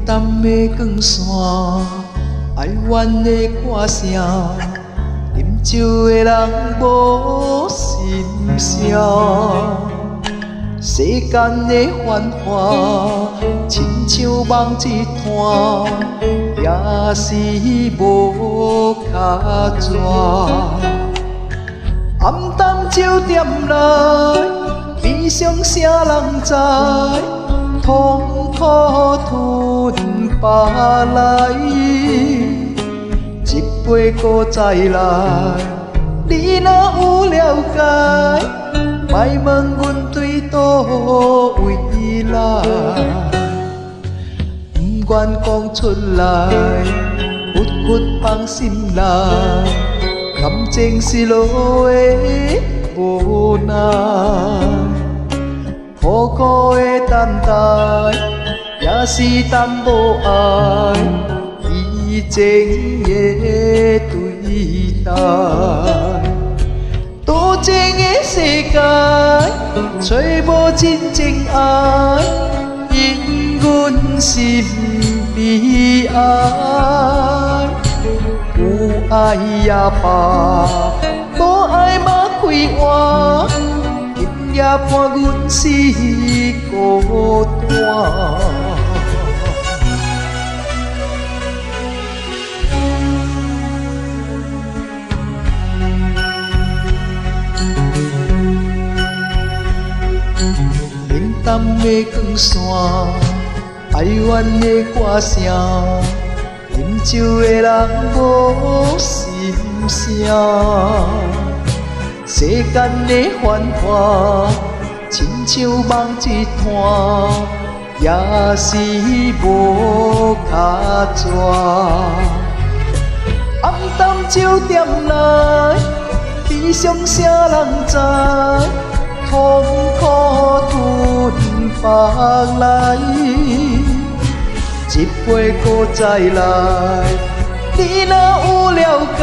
淡的光线，哀怨的歌声，饮酒的人无心声。世间的繁华，亲像梦一团，也是无卡纸。暗淡酒店内，悲伤啥人知？痛苦吞巴来，一杯搁再来。你若有了解，莫问阮对倒位来，不愿讲出来，郁郁放心内。感情是落的无奈，苦苦的等待，也是淡无爱，以情的对待。多情的世界，找无真正爱，因阮心悲哀。有爱也罢，无爱嘛开换，今夜伴阮是孤单。冷淡的光线，哀怨的歌声。饮酒的人无心声，世间的繁华，亲像梦一团，也是无卡纸。暗淡酒店内，悲伤啥人知？痛苦吞巴来。一杯搁再来，你若有了解，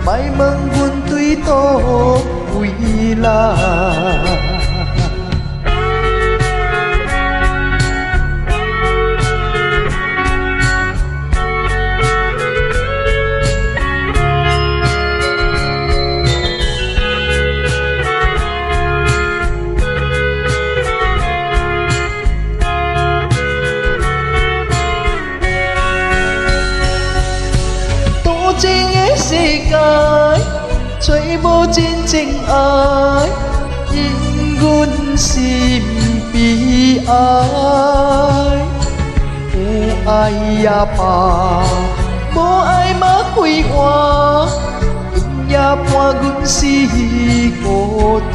莫问阮对倒位来。多情的世界，找无真正爱，因阮心悲哀。有爱也罢，无爱嘛开换，今夜伴阮是孤单，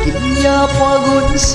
今夜伴阮是